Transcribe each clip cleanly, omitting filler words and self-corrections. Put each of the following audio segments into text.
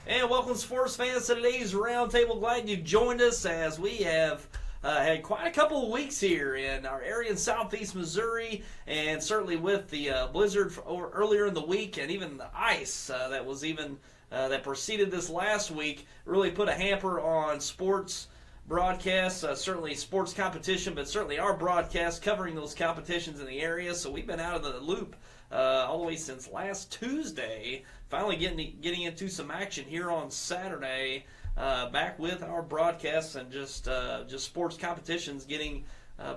And welcome, sports fans, to today's Roundtable. Glad you joined us as we have had quite a couple of weeks here in our area in southeast Missouri, and certainly with the blizzard earlier in the week, and even the ice that preceded this last week, really put a hamper on sports broadcasts, certainly sports competition, but certainly our broadcast covering those competitions in the area. So we've been out of the loop all the way since last Tuesday. Finally getting into some action here on Saturday, back with our broadcasts and just sports competitions getting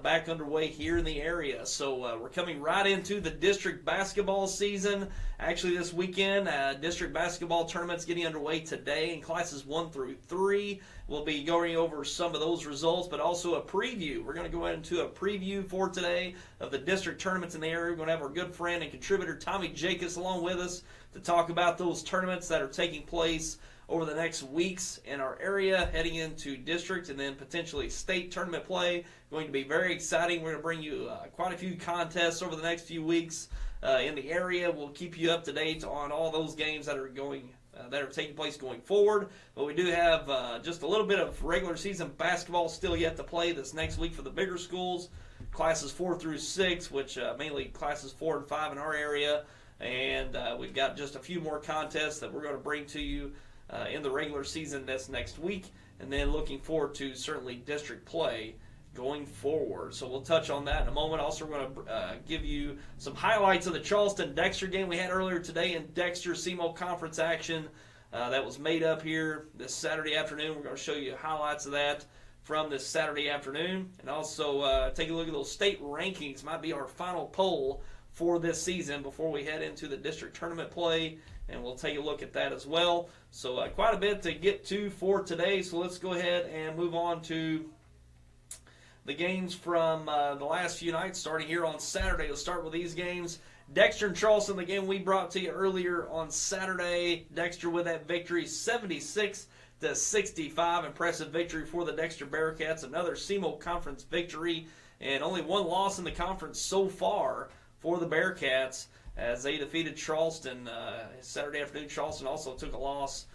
back underway here in the area. So we're coming right into the district basketball season. Actually, this weekend, district basketball tournaments getting underway today in classes 1 through 3. We'll be going over some of those results, but also a preview. We're going to go into a preview for today of the district tournaments in the area. We're going to have our good friend and contributor Tommy Jacques along with us to talk about those tournaments that are taking place over the next weeks in our area, heading into district and then potentially state tournament play. Going to be very exciting. We're going to bring you quite a few contests over the next few weeks in the area. We'll keep you up to date on all those games that are taking place going forward. But we do have just a little bit of regular season basketball still yet to play this next week for the bigger schools, classes 4 through 6, which mainly classes 4 and 5 in our area. And we've got just a few more contests that we're going to bring to you in the regular season this next week, and then looking forward to certainly district play going forward. So we'll touch on that in a moment. Also, we're going to give you some highlights of the Charleston-Dexter game we had earlier today in Dexter SEMO Conference action that was made up here this Saturday afternoon. We're going to show you highlights of that from this Saturday afternoon, and also take a look at those state rankings. Might be our final poll for this season before we head into the district tournament play, and we'll take a look at that as well. So quite a bit to get to for today, so let's go ahead and move on to the games from the last few nights, starting here on Saturday. We'll start with these games. Dexter and Charleston, the game we brought to you earlier on Saturday. Dexter with that victory, 76-65. Impressive victory for the Dexter Bearcats. Another SEMO Conference victory, and only one loss in the conference so far for the Bearcats as they defeated Charleston Saturday afternoon. Charleston also took a loss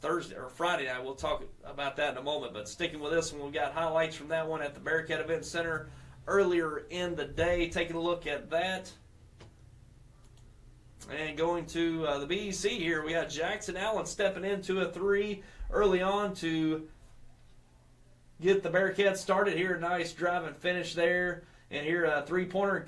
Thursday or Friday night. We'll talk about that in a moment. But sticking with this one, we've got highlights from that one at the Bearcat Event Center earlier in the day. Taking a look at that. And going to the BEC here, we got Jackson Allen stepping into a three early on to get the Bearcats started here. Nice drive and finish there. And here a three-pointer,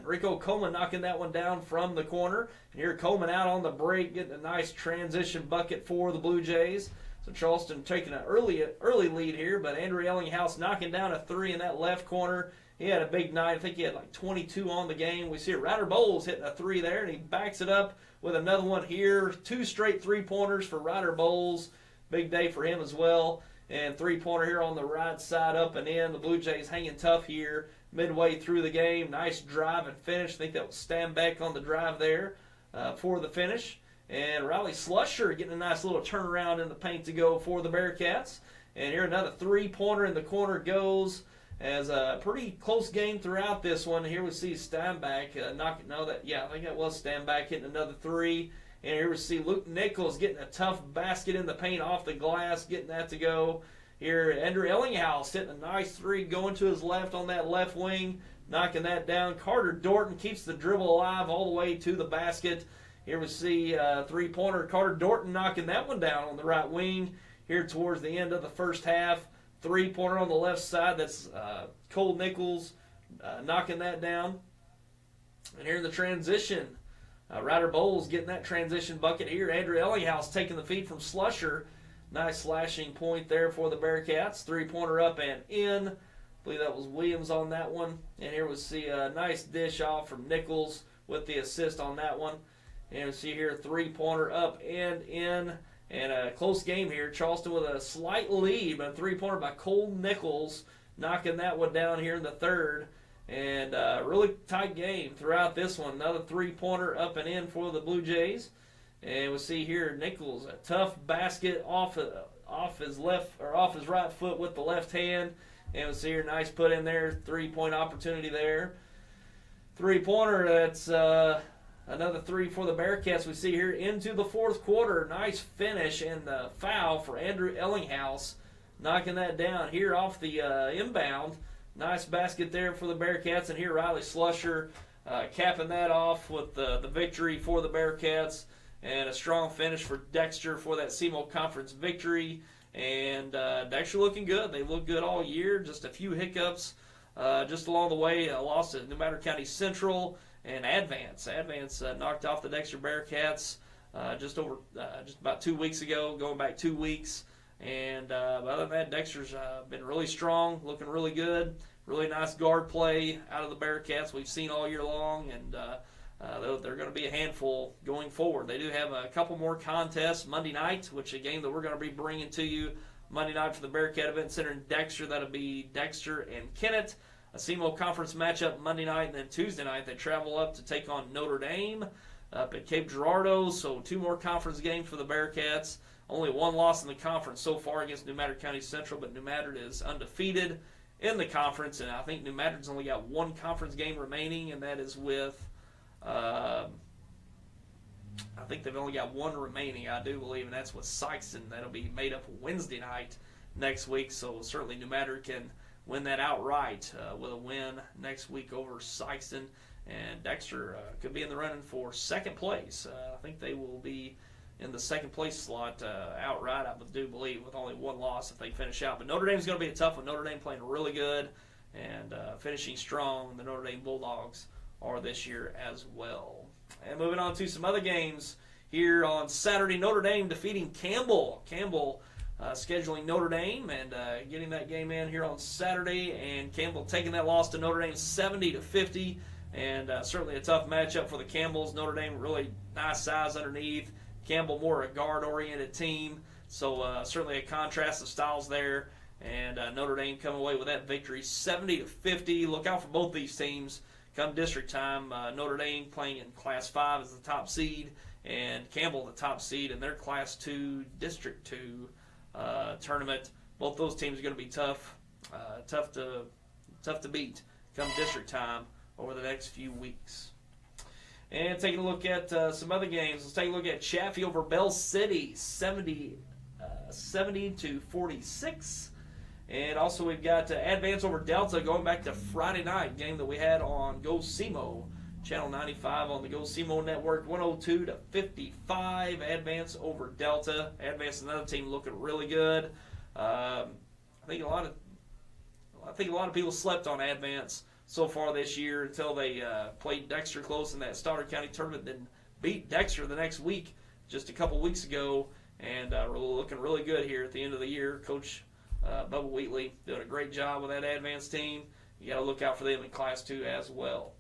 Rico Coleman knocking that one down from the corner. And here Coleman out on the break, getting a nice transition bucket for the Blue Jays. So Charleston taking an early lead here, but Andrew Ellinghouse knocking down a three in that left corner. He had a big night. I think he had like 22 on the game. We see Ryder Bowles hitting a three there, and he backs it up with another one here. 2 straight three-pointers for Ryder Bowles. Big day for him as well. And three-pointer here on the right side, up and in. The Blue Jays hanging tough here midway through the game. Nice drive and finish. I think that was Stanback on the drive there for the finish. And Riley Slusher getting a nice little turnaround in the paint to go for the Bearcats. And here another three-pointer in the corner goes. As a pretty close game throughout this one. Here we see Stanback I think that was Stanback hitting another three. And here we see Luke Nichols getting a tough basket in the paint off the glass, getting that to go. Here, Andrew Ellinghouse hitting a nice three, going to his left on that left wing, knocking that down. Carter Dorton keeps the dribble alive all the way to the basket. Here we see three-pointer Carter Dorton knocking that one down on the right wing here towards the end of the first half. Three-pointer on the left side, that's Cole Nichols knocking that down. And here in the transition, Ryder Bowles getting that transition bucket here. Andrew Ellinghouse taking the feed from Slusher. Nice slashing point there for the Bearcats. Three-pointer up and in. I believe that was Williams on that one. And here we see a nice dish off from Nichols with the assist on that one. And we see here three-pointer up and in. And a close game here. Charleston with a slight lead, but a three-pointer by Cole Nichols knocking that one down here in the third. And a really tight game throughout this one. Another three-pointer up and in for the Blue Jays. And we see here Nichols, a tough basket off his right foot with the left hand. And we see here nice put in there, three-point opportunity there. Three-pointer, that's Another three for the Bearcats we see here into the fourth quarter. Nice finish and the foul for Andrew Ellinghaus, knocking that down here off the inbound. Nice basket there for the Bearcats, and here Riley Slusher capping that off with the victory for the Bearcats, and a strong finish for Dexter for that CMO Conference victory. And Dexter looking good. They look good all year. Just a few hiccups just along the way. Lost to New Madrid County Central and Advance. Advance knocked off the Dexter Bearcats just about 2 weeks ago, going back 2 weeks. And other than that, Dexter's been really strong, looking really good. Really nice guard play out of the Bearcats we've seen all year long, and they're going to be a handful going forward. They do have a couple more contests Monday night, which is a game that we're going to be bringing to you Monday night for the Bearcat Event Center in Dexter. That'll be Dexter and Kennett. A CMO Conference matchup Monday night, and then Tuesday night they travel up to take on Notre Dame up at Cape Girardeau. So 2 more conference games for the Bearcats. Only 1 loss in the conference so far against New Madrid County Central, but New Madrid is undefeated in the conference, and I think New Madrid's only got 1 conference game remaining, and that is with, I think they've only got 1 remaining, I do believe, and that's with Sykeston. That'll be made up Wednesday night next week, so certainly New Madrid can win that outright with a win next week over Sykeston, and Dexter could be in the running for second place. I think they will be in the second place slot outright, I do believe, with only 1 loss if they finish out. But Notre Dame's going to be a tough one. Notre Dame playing really good and finishing strong. The Notre Dame Bulldogs are this year as well. And moving on to some other games here on Saturday, Notre Dame defeating Campbell. Campbell scheduling Notre Dame and getting that game in here on Saturday, and Campbell taking that loss to Notre Dame 70-50, and certainly a tough matchup for the Campbells. Notre Dame really nice size underneath. Campbell more a guard-oriented team, so certainly a contrast of styles there. And Notre Dame coming away with that victory, 70-50. Look out for both these teams come district time. Notre Dame playing in Class 5 as the top seed, and Campbell the top seed in their Class 2 District 2 tournament. Both those teams are going to be tough to beat come district time over the next few weeks. And taking a look at some other games, let's take a look at Chaffee over Bell City, 70-46. And also we've got Advance over Delta going back to Friday night, game that we had on Go SEMO, Channel 95 on the Go SEMO network, 102-55. Advance over Delta. Advance is another team looking really good. I think a lot of people slept on Advance so far this year until they played Dexter close in that Stoddard County tournament, then beat Dexter the next week, just a couple weeks ago, and looking really good here at the end of the year. Coach Bubba Wheatley doing a great job with that Advanced team. You got to look out for them in Class 2 as well.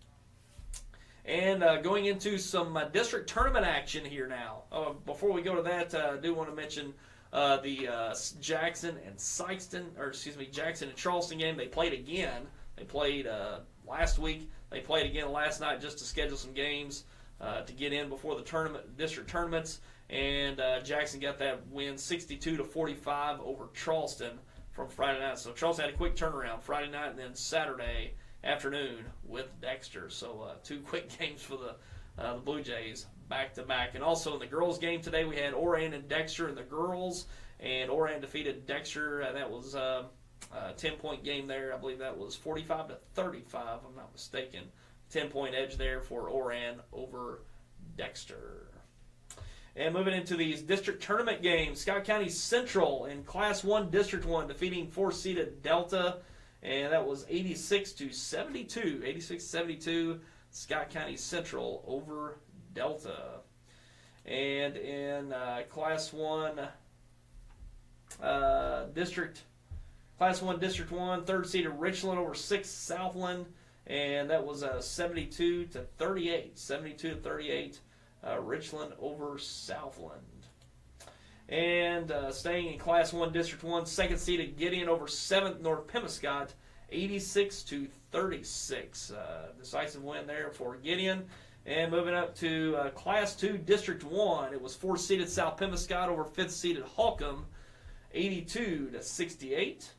And going into some district tournament action here now. Before we go to that, I do want to mention the Jackson and Charleston game. They played again. They played last week. They played again last night just to schedule some games to get in before the district tournaments. And Jackson got that win 62-45 over Charleston from Friday night. So Charleston had a quick turnaround Friday night and then Saturday afternoon with Dexter. So 2 quick games for the Blue Jays back to back. And also in the girls game today we had Oran and Dexter in the girls, and Oran defeated Dexter, and that was a 10-point game there. I believe that was 45-35, if I'm not mistaken. 10-point edge there for Oran over Dexter. And moving into these district tournament games, Scott County Central in Class 1 District 1 defeating 4-seeded Delta, and that was 86-72. 86-72, Scott County Central over Delta. And in Class 1 District 1, 3rd-seeded Richland over 6th Southland, and that was 72-38. 72-38. Richland over Southland. And staying in Class 1, District 1, 2nd-seeded Gideon over 7th North Pemiscot, 86-36. Decisive win there for Gideon. And moving up to Class 2, District 1, it was 4th-seeded South Pemiscot over 5th-seeded Holcomb, 82-68.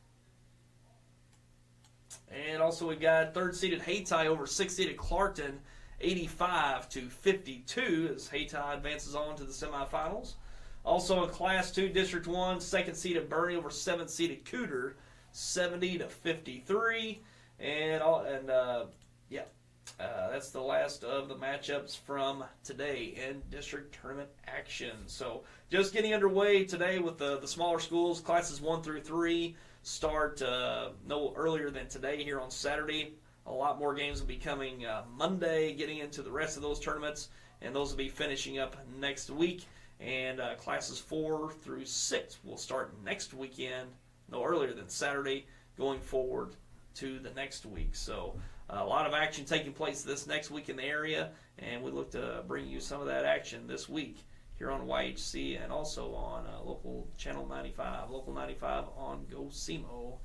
And also we got 3rd-seeded Hayti over 6th-seeded Clarkton, 85-52 as Hayti advances on to the semifinals. Also in Class 2, District 1, second seeded Bernie over seventh seeded Cooter, 70-53. That's the last of the matchups from today in district tournament action. So just getting underway today with the smaller schools. Classes 1 through 3 start no earlier than today here on Saturday. A lot more games will be coming Monday, getting into the rest of those tournaments, and those will be finishing up next week. And classes 4 through 6 will start next weekend, no earlier than Saturday, going forward to the next week. So a lot of action taking place this next week in the area, and we look to bring you some of that action this week here on YHC and also on local channel 95, local 95 on GoSimo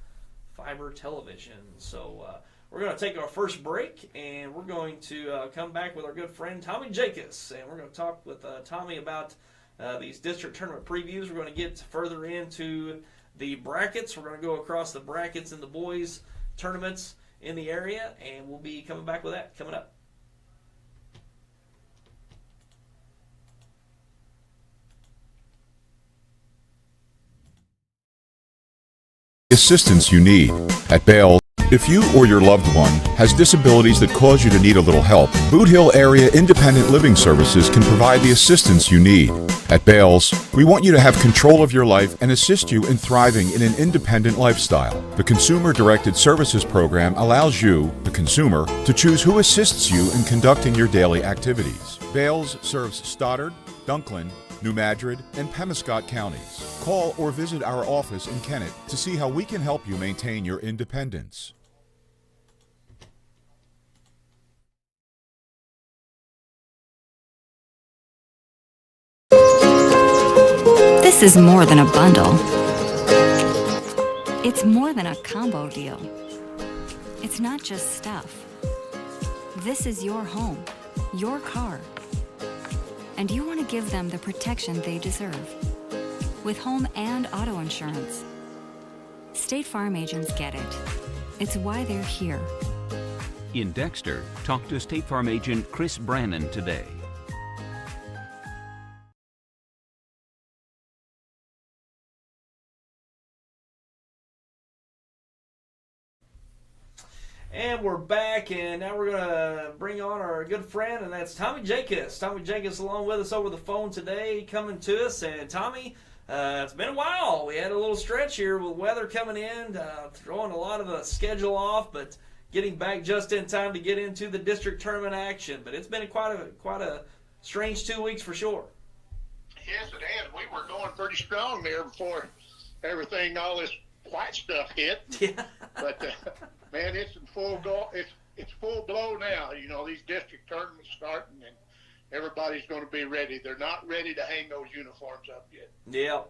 fiber television. So we're going to take our first break, and we're going to come back with our good friend Tommy Jacques, and we're going to talk with Tommy about these district tournament previews. We're going to get further into the brackets. We're going to go across the brackets in the boys tournaments in the area, and we'll be coming back with that coming up. Assistance you need at Bales. If you or your loved one has disabilities that cause you to need a little help, Boot Hill Area Independent Living Services can provide the assistance you need. At Bales, we want you to have control of your life and assist you in thriving in an independent lifestyle. The Consumer Directed Services Program allows you, the consumer, to choose who assists you in conducting your daily activities. Bales serves Stoddard, Dunklin, New Madrid, and Pemiscot counties. Call or visit our office in Kennett to see how we can help you maintain your independence. This is more than a bundle. It's more than a combo deal. It's not just stuff. This is your home, your car. And you want to give them the protection they deserve. With home and auto insurance. State Farm agents get it. It's why they're here. In Dexter, talk to State Farm agent Chris Brannon today. And we're back, and now we're going to bring on our good friend, and that's Tommy Jacques. Tommy Jacques along with us over the phone today, coming to us. And Tommy, it's been a while. We had a little stretch here with weather coming in, throwing a lot of the schedule off, but getting back just in time to get into the district tournament action. But it's been quite a strange 2 weeks for sure. Yes, it has. We were going pretty strong there before everything, all this white stuff hit. Yeah. But man, it's in full go. It's full blow now. You know, these district tournaments starting, and everybody's going to be ready. They're not ready to hang those uniforms up yet. Yeah.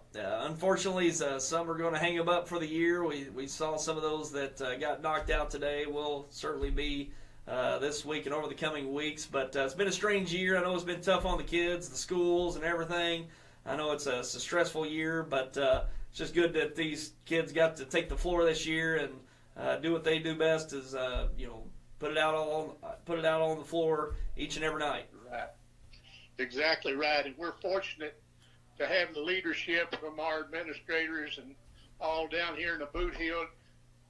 Unfortunately, some are going to hang them up for the year. We saw some of those that got knocked out today. Will certainly be this week and over the coming weeks. But it's been a strange year. I know it's been tough on the kids, the schools, and everything. I know it's a stressful year, but it's just good that these kids got to take the floor this year and do what they do best, is put it out on the floor each and every night. Right, exactly right. And we're fortunate to have the leadership from our administrators and all down here in the Boot Hill.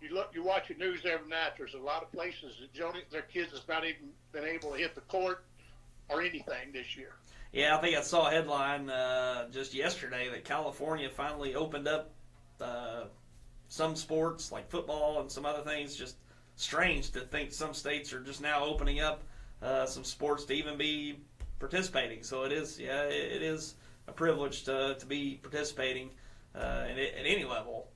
You watch the news every night. There's a lot of places that their kids has not even been able to hit the court or anything this year. Yeah, I think I saw a headline just yesterday that California finally opened up some sports like football and some other things. Just strange to think some states are just now opening up some sports to even be participating. So it is a privilege to be participating at any level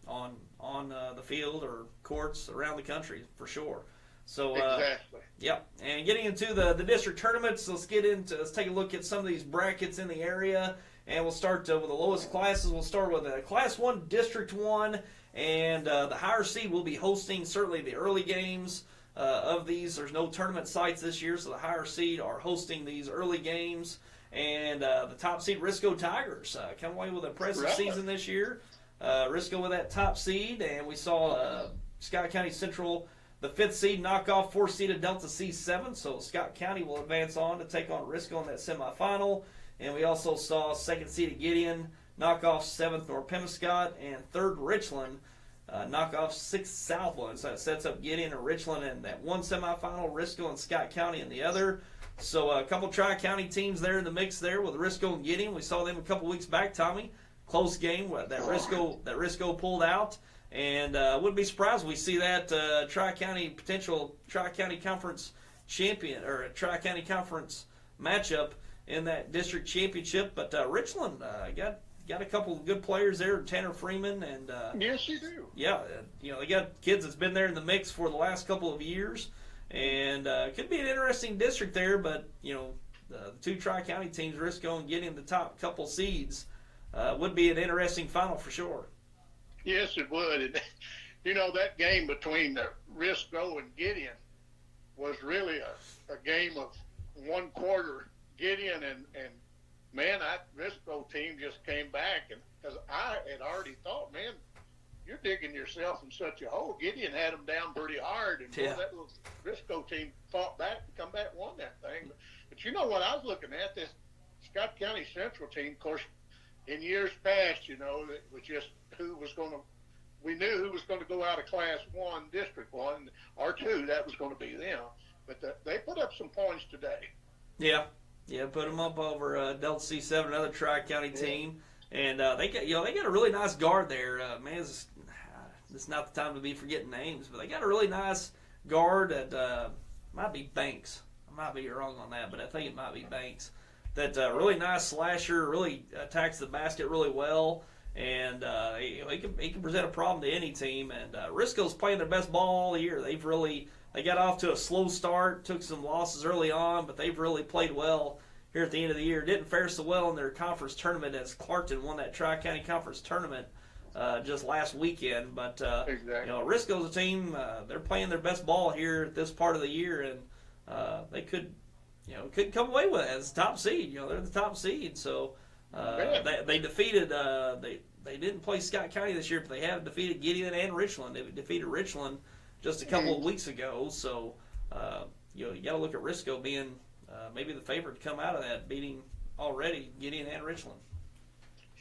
on the field or courts around the country for sure. So exactly. Yep. And getting into the district tournaments, let's take a look at some of these brackets in the area, and we'll start with the lowest classes. We'll start with Class 1, District 1, and the higher seed will be hosting certainly the early games of these. There's no tournament sites this year, so the higher seed are hosting these early games. And the top seed, Risco Tigers, come away with an impressive season this year. Risco with that top seed, and we saw Scott County Central the 5th seed knock off 4th seeded Delta C7, so Scott County will advance on to take on Risco in that semifinal. And we also saw 2nd seeded Gideon knock off 7th North Penobscot, and 3rd Richland knock off 6th Southland. So that sets up Gideon and Richland in that one semifinal, Risco and Scott County in the other. So a couple Tri-County teams there in the mix there with Risco and Gideon. We saw them a couple weeks back, Tommy. Close game that Risco pulled out. And wouldn't be surprised we see that potential Tri-County Conference champion or a Tri-County Conference matchup in that district championship. But Richland got a couple of good players there, Tanner Freeman, and yes, you do. Yeah, they got kids that's been there in the mix for the last couple of years, and could be an interesting district there. But the 2 Tri-County teams, Risco and getting the top couple seeds, would be an interesting final for sure. Yes, it would. And that game between the Risco and Gideon was really a game of one quarter. Gideon and man, that Risco team just came back, and because I had already thought, man, you're digging yourself in such a hole. Gideon had them down pretty hard, and yeah. That little Risco team fought back and come back and won that thing. But you know what I was looking at? This Scott County Central team, of course, in years past, it was just we knew who was going to go out of Class 1, District 1, or 2, that was going to be them. But they put up some points today. Yeah. Yeah, put them up over Delta C7, another Tri-County team, and they got a really nice guard there. Man, it's not the time to be forgetting names, but they got a really nice guard that might be Banks. I might be wrong on that, but I think it might be Banks. That really nice slasher, really attacks the basket really well, and he can present a problem to any team. And Risco's playing their best ball all year. They got off to a slow start, took some losses early on, but they've really played well here at the end of the year. Didn't fare so well in their conference tournament as Clarkton won that Tri-County Conference tournament just last weekend. But exactly. Risco's a team. They're playing their best ball here at this part of the year, and they could come away with it as top seed. They're the top seed, so they defeated. They didn't play Scott County this year, but they have defeated Gideon and Richland. They defeated Richland just a couple of weeks ago, so you got to look at Risco being maybe the favorite to come out of that, beating already Gideon and Richland.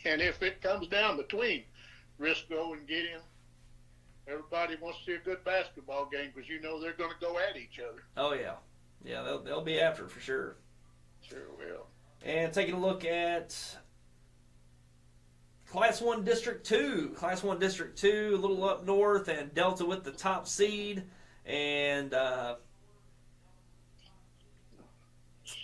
And if it comes down between Risco and Gideon, everybody wants to see a good basketball game because they're going to go at each other. Oh yeah, they'll be after it for sure. Sure will. And taking a look at Class 1 District 2. Class 1 District 2, a little up north, and Delta with the top seed. And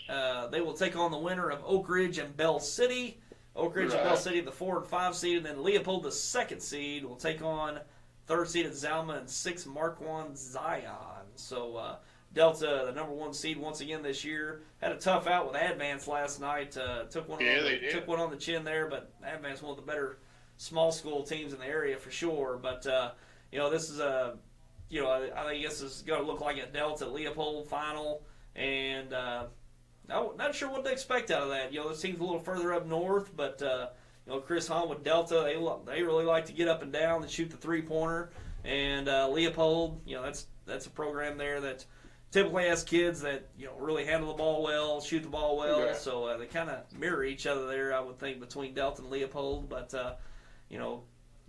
they will take on the winner of Oak Ridge and Bell City. Oak Ridge and Bell City, the 4 and 5 seed. And then Leopold, the 2nd seed, will take on 3rd seed at Zalma and 6 Marquand Zion. So Delta, the number 1 seed once again this year, had a tough out with Advance last night. Took one on the chin there, but Advance one of the better small school teams in the area for sure. But this is I guess this is going to look like a Delta Leopold final, and not sure what to expect out of that. This team's a little further up north, but Chris Hahn with Delta, they really like to get up and down and shoot the 3-pointer, and Leopold, that's a program there that typically has kids that really handle the ball well, shoot the ball well. Yeah. So they kind of mirror each other there, I would think, between Delta and Leopold. But the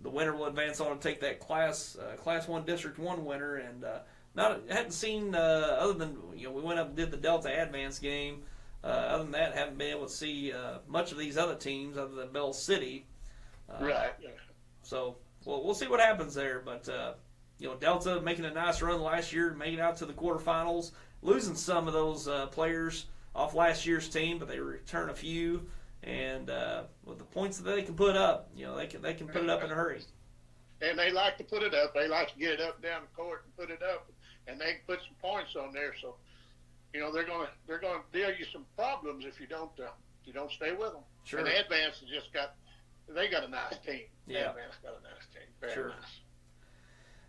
winner will advance on and take that Class 1 District 1 winner. And hadn't seen other than we went up and did the Delta Advance game. Other than that, haven't been able to see much of these other teams other than Bell City. Right. So we'll see what happens there, but. Delta making a nice run last year, making it out to the quarterfinals, losing some of those players off last year's team, but they return a few, and with the points that they can put up, they can put it up in a hurry. And they like to put it up. They like to get it up down the court and put it up, and they can put some points on there. So, they're going to deal you some problems if you don't stay with them. Sure. And Advance has got a nice team. Yeah. Advance got a nice team. Very sure. nice.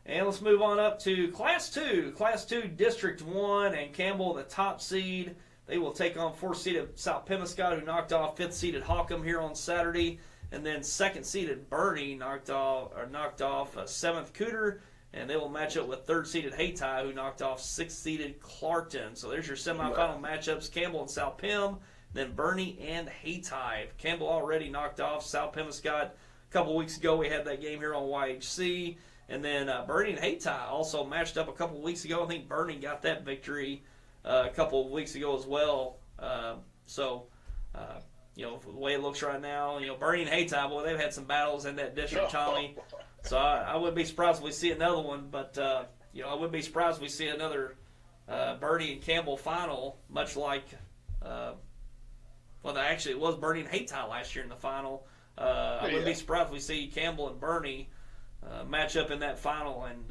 And let's move on up to Class 2. Class 2, District 1, and Campbell, the top seed. They will take on 4th-seeded South Penobscot, who knocked off 5th-seeded Hawkham here on Saturday. And then 2nd-seeded Bernie knocked off 7th Cooter. and they will match up with third-seeded Hayti, who knocked off sixth-seeded Clarkton. So there's your semifinal matchups: Campbell and South Pim, then Bernie and Hayti. Campbell already knocked off South Pemiscot a couple weeks ago. We had that game here on YHC. And then Bernie and Hayti also matched up a couple weeks ago. I think Bernie got that victory a couple of weeks ago as well. The way it looks right now, Bernie and Hayti, boy, they've had some battles in that district, Tommy. So I wouldn't be surprised if we see another one. But, I wouldn't be surprised if we see another Bernie and Campbell final, much like, actually it was Bernie and Hayti last year in the final. I wouldn't be surprised if we see Campbell and Bernie match up in that final, and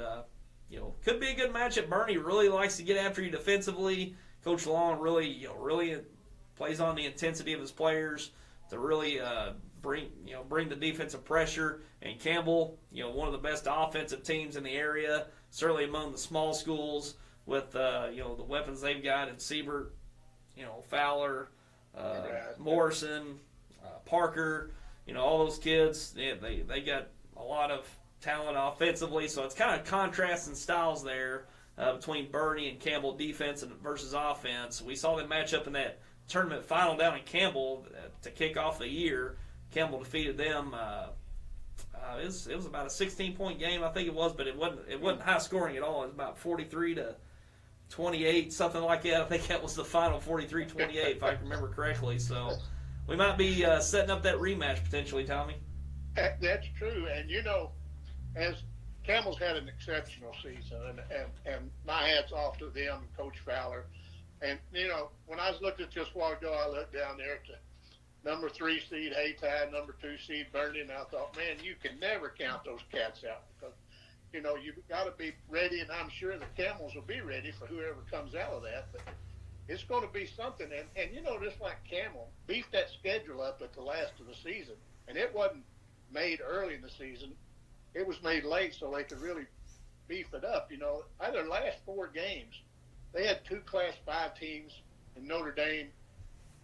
could be a good matchup. Bernie really likes to get after you defensively. Coach Long really plays on the intensity of his players to really bring the defensive pressure. And Campbell, one of the best offensive teams in the area, certainly among the small schools with the weapons they've got in Siebert, Fowler, Morrison, Parker, all those kids. They got a lot of talent offensively, so it's kind of contrasting styles there between Bernie and Campbell defense versus offense. We saw them match up in that tournament final down in Campbell to kick off the year. Campbell defeated them. It was about a 16-point game, I think it was, but it wasn't high scoring at all. It was about 43-28, something like that. I think that was the final, 43-28, if I remember correctly. So we might be setting up that rematch potentially, Tommy. That's true, and as Campbell's had an exceptional season, and my hat's off to them, Coach Fowler. And, when I was looking at this a while ago, I looked down there at the number 3 seed Hayti, number 2 seed Bernie, and I thought, man, you can never count those cats out because, you've got to be ready, and I'm sure the Camels will be ready for whoever comes out of that. But it's going to be something. And just like Camel, beefed that schedule up at the last of the season, and it wasn't made early in the season. It was made late so they could really beef it up. Out of their last 4 games, they had 2 Class 5 teams in Notre Dame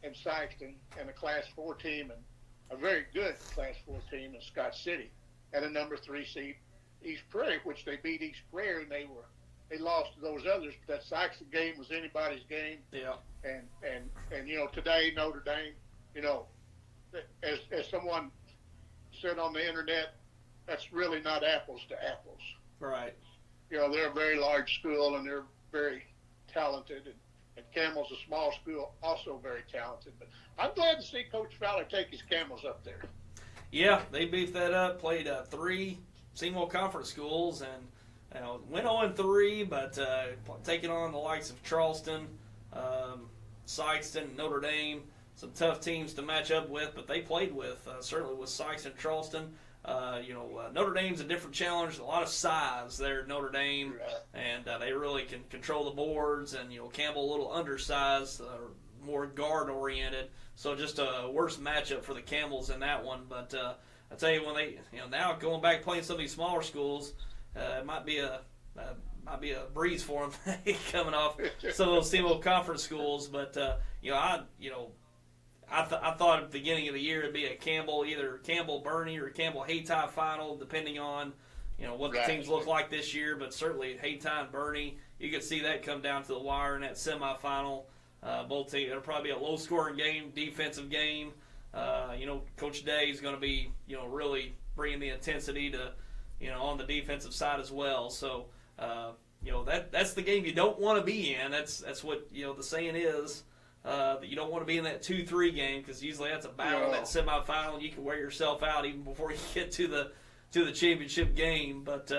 and Sykeston, and a Class 4 team and a very good Class 4 team in Scott City, and a number 3 seed East Prairie, which they beat East Prairie, and they lost to those others. But that Sykeston game was anybody's game. Yeah. And today Notre Dame, as someone said on the internet, that's really not apples to apples. Right. They're a very large school, and they're very talented, and Camel's a small school, also very talented. But I'm glad to see Coach Fowler take his Camels up there. Yeah, they beefed that up, played 3 Seymour Conference schools, and went 0-3, but taking on the likes of Charleston, Sykeston, Notre Dame, some tough teams to match up with, but they played with, certainly with Sykeston and Charleston. Notre Dame's a different challenge, a lot of size there at Notre Dame, and they really can control the boards, and Campbell a little undersized, more guard-oriented, so just a worse matchup for the Camels in that one. But I tell you, when they, now going back playing some of these smaller schools, it might be a breeze for them coming off some of those single conference schools. But I thought at the beginning of the year it'd be a either Campbell Bernie or Campbell Hayti final, depending on what the teams look like this year. But certainly Hayti and Bernie, you could see that come down to the wire in that semifinal. Both teams, it'll probably be a low-scoring game, defensive game. Coach Day is going to be really bringing the intensity to on the defensive side as well. So that's the game you don't want to be in. That's what the saying is. That you don't want to be in that 2-3 game, because usually that's a battle in that semifinal, and you can wear yourself out even before you get to the championship game. But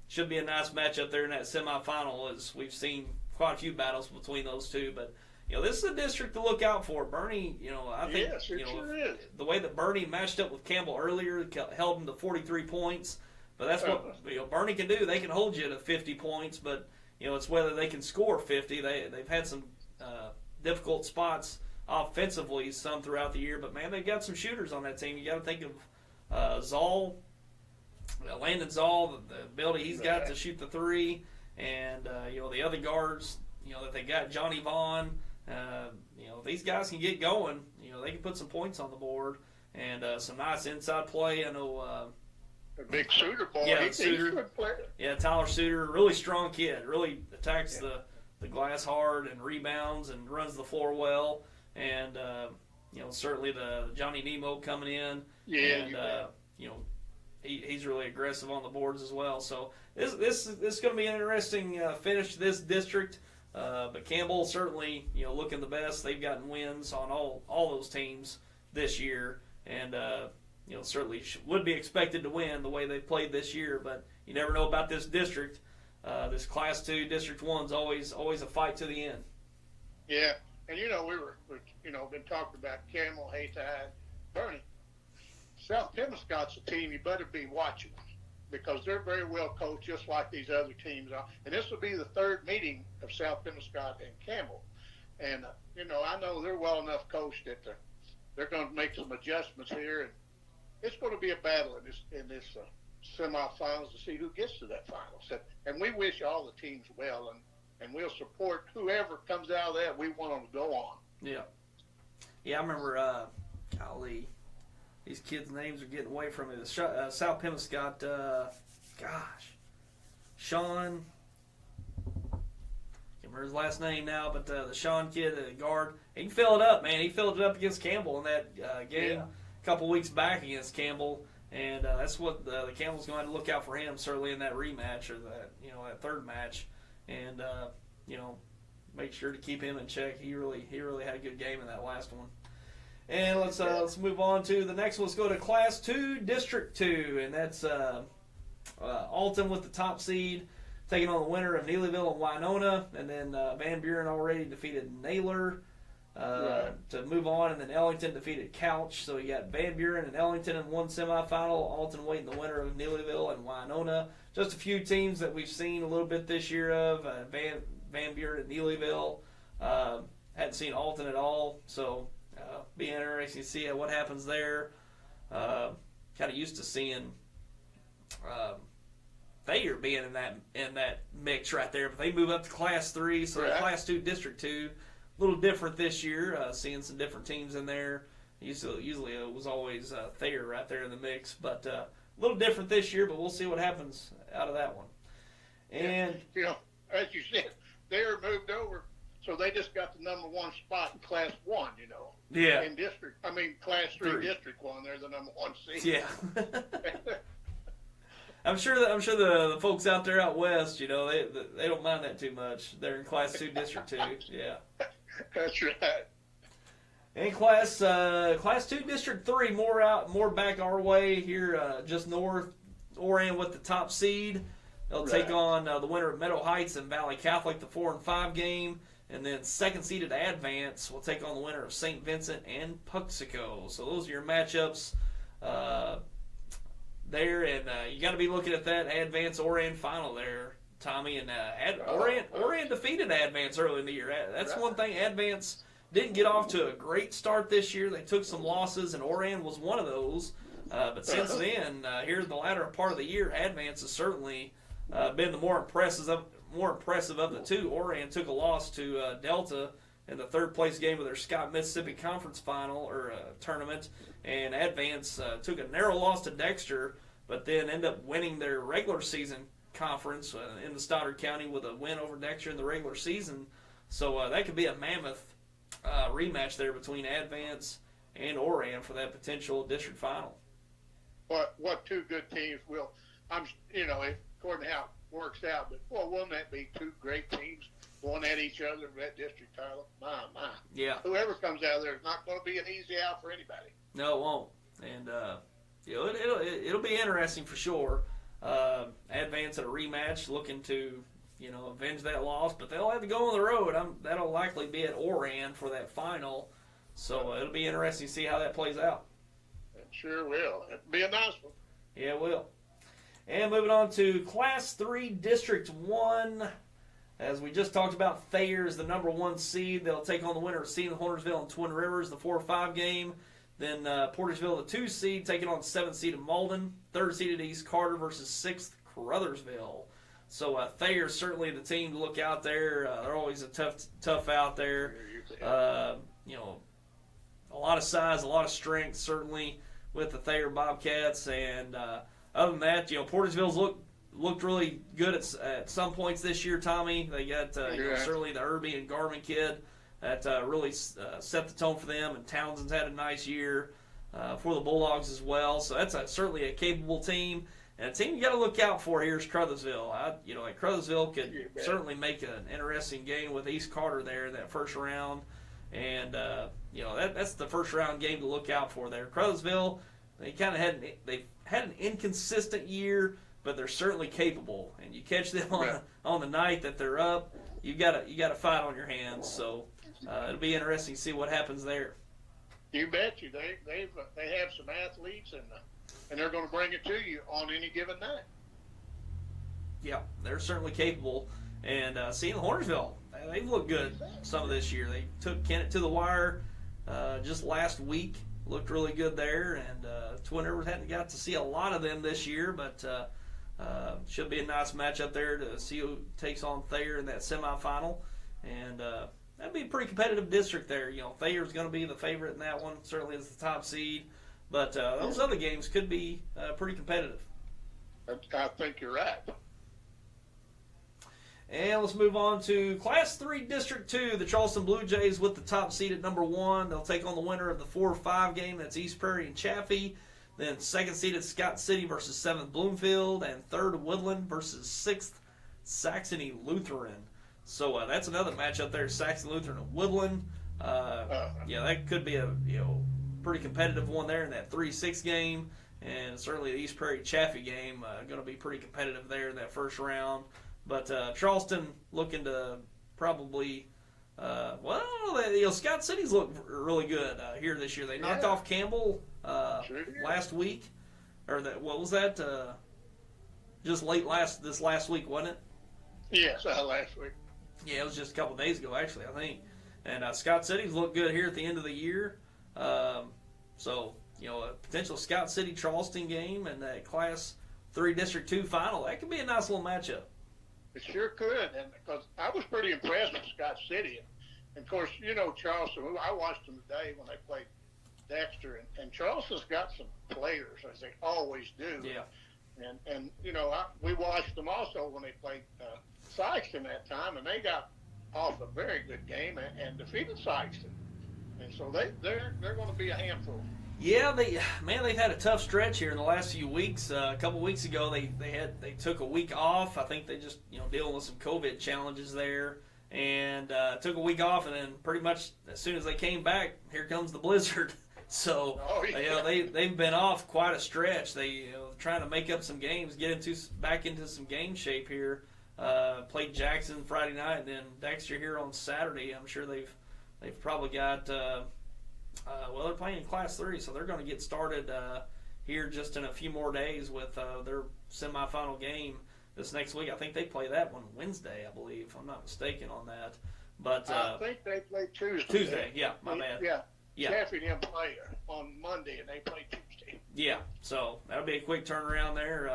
should be a nice matchup there in that semifinal, as we've seen quite a few battles between those two. But this is a district to look out for. Bernie, I think sure is. The way that Bernie matched up with Campbell earlier held him to 43 points. But that's what Bernie can do. They can hold you to 50 points, but it's whether they can score 50. They've had some difficult spots offensively some throughout the year, but man, they've got some shooters on that team. You got to think of Zoll, Landon Zoll, the ability he's got to shoot the 3, and the other guards that they got, Johnny Vaughn. These guys can get going. They can put some points on the board, and some nice inside play. I know A big Suter boy. Yeah, He's Suter. a good player. Yeah, Tyler Suter, really strong kid. Really attacks the glass hard and rebounds and runs the floor well. And certainly the Johnny Nemo coming in. Yeah, and he's really aggressive on the boards as well. So this is going to be an interesting finish to this district. But Campbell certainly looking the best. They've gotten wins on all those teams this year, and certainly would be expected to win the way they played this year. But you never know about this district. This Class 2 District 1's always a fight to the end. Yeah, and we've been talking about Campbell, Haytide, Bernie. South Pembiscott's a team you better be watching because they're very well coached, just like these other teams are. And this will be the third meeting of South Pembiscott and Campbell. And I know they're well enough coached that they're going to make some adjustments here, and it's going to be a battle in this semifinals to see who gets to that final. So, and we wish all the teams well, and we'll support whoever comes out of that. We want them to go on. Yeah, I remember. Golly, these kids' names are getting away from me. South Pembiscott. Sean. Can't remember his last name now, but the Sean kid, the guard, he can fill it up, man. He filled it up against Campbell in that game a couple weeks back against Campbell, and that's what the Campbell's going to have to look out for him certainly in that rematch or that third match, and make sure to keep him in check. He really had a good game in that last one. And let's move on to the next one. Let's go to Class 2, District 2, and that's Alton with the top seed, taking on the winner of Neelyville and Winona, and then Van Buren already defeated Naylor to move on, and then Ellington defeated Couch. So you got Van Buren and Ellington in one semifinal, Alton waiting the winner of Neelyville and Winona. Just a few teams that we've seen a little bit this year of Van Buren and Neelyville. Hadn't seen Alton at all, so be interesting to see what happens there. Kind of used to seeing Thayer being in that mix right there, but they move up to Class 3, so Class 2 District 2, a little different this year. Seeing some different teams in there. Usually it was always Thayer right there in the mix, but a little different this year. But we'll see what happens out of that one. And as you said, Thayer moved over, so they just got the number one spot in Class 1. Yeah. In Class 3 District 1, they're the number one seed. Yeah. I'm sure the folks out there out west, they don't mind that too much. They're in Class 2 District 2. Yeah. That's right. And Class 2 District 3, more back our way here, just north. Orion with the top seed. They'll take on the winner of Meadow Heights and Valley Catholic, the 4 and 5 game. And then second seeded Advance will take on the winner of St. Vincent and Puxico. So those are your matchups there. And you got to be looking at that Advance Orion final there, Tommy. And Orion defeated Advance early in the year. That's one thing. Advance didn't get off to a great start this year. They took some losses, and Orion was one of those. But since then, here's the latter part of the year, Advance has certainly been the more impressive of the two. Orion took a loss to Delta in the third place game of their Scott Mississippi Conference final or tournament, and Advance took a narrow loss to Dexter, but then ended up winning their regular season conference in the Stoddard County with a win over Dexter in the regular season. So that could be a mammoth rematch there between Advance and Orion for that potential district final. What two good teams will? According to how it works out, but won't that be two great teams going at each other for that district title? My. Yeah. Whoever comes out of there is not going to be an easy out for anybody. No, it won't. And it'll be interesting for sure. Advance at a rematch, looking to avenge that loss, but they'll have to go on the road. That'll likely be at Orion for that final, so it'll be interesting to see how that plays out. It sure will. It'll be a nice one. Yeah, it will. And moving on to Class 3 District 1. As we just talked about, Thayer is the number one seed. They'll take on the winner of Seton Hornersville and Twin Rivers, the 4-5 game. Then Portersville, the 2 seed, taking on 7th seed of Malden. 3rd seeded East Carter versus 6th Caruthersville. So Thayer is certainly the team to look out there. They're always a tough out there. A lot of size, a lot of strength, certainly with the Thayer Bobcats, and other than that, Portersville's looked really good at some points this year, Tommy. They got certainly the Irby and Garmin kid that really set the tone for them, and Townsend's had a nice year for the Bulldogs as well. So that's certainly a capable team. And a team you got to look out for here is Crothersville. Crothersville could certainly make an interesting game with East Carter there in that first round. And, that's the first round game to look out for there. Crothersville, they've had an inconsistent year, but they're certainly capable. And you catch them on the night that they're up, you got a fight on your hands. So it'll be interesting to see what happens there. You bet you. They have some athletes, and they're going to bring it to you on any given night. Yeah, they're certainly capable. And seeing Hornersville, they've looked good some of this year. They took Kennett to the wire just last week. Looked really good there. And Twin Rivers hadn't got to see a lot of them this year, but should be a nice matchup there to see who takes on Thayer in that semifinal. And that'd be a pretty competitive district there. Thayer's going to be the favorite in that one, certainly as the top seed. But those other games could be pretty competitive. I think you're right. And let's move on to Class 3 District 2. The Charleston Blue Jays with the top seed at number 1. They'll take on the winner of the 4-5 game. That's East Prairie and Chaffee. Then second seeded Scott City versus 7th Bloomfield. And third Woodland versus 6th Saxony Lutheran. So that's another matchup there, Saxony Lutheran and Woodland. That could be a pretty competitive one there in that 3-6 game. And certainly the East Prairie Chaffee game going to be pretty competitive there in that first round. But Charleston looking to probably, Scott City's looked really good here this year. They knocked off Campbell last week, what was that? Just this last week, wasn't it? Yes, last week. Yeah, it was just a couple of days ago, actually, I think. And Scott City's looked good here at the end of the year. A potential Scott City Charleston game and that Class 3 District 2 final, that could be a nice little matchup. It sure could, and because I was pretty impressed with Scott City. And of course, Charleston, I watched them today when they played Dexter, and Charleston's got some players, as they always do. Yeah. And we watched them also when they played Sykeston that time, and they got off a very good game and defeated Sykeston. And so they're going to be a handful. Yeah, they've had a tough stretch here in the last few weeks. A couple weeks ago, they took a week off. I think they just dealing with some COVID challenges there, and took a week off, and then pretty much as soon as they came back, here comes the blizzard. So they've been off quite a stretch. They trying to make up some games, get back into some game shape here. Played Jackson Friday night, and then Dexter here on Saturday. I'm sure they've probably got. They're playing in Class 3, so they're going to get started here just in a few more days with their semifinal game this next week. I think they play that one Wednesday, I believe, if I'm not mistaken on that. But I think they play Tuesday. Tuesday, yeah, my bad. Yeah. Chaffee didn't play on Monday, and they play Tuesday. Yeah, so that'll be a quick turnaround there,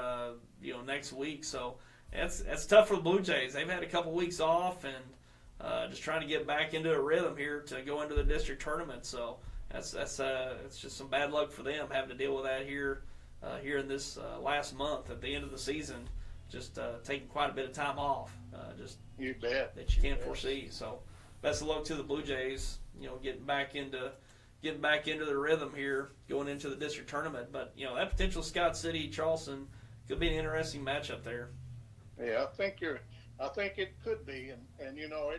next week. So that's tough for the Blue Jays. They've had a couple weeks off and just trying to get back into a rhythm here to go into the district tournament. So it's just some bad luck for them having to deal with that here in this last month at the end of the season. Just taking quite a bit of time off. You bet. That you can't foresee. So best of luck to the Blue Jays. Getting back into the rhythm here going into the district tournament. But that potential Scott City Charleston could be an interesting matchup there. Yeah, I think it could be, and who knows,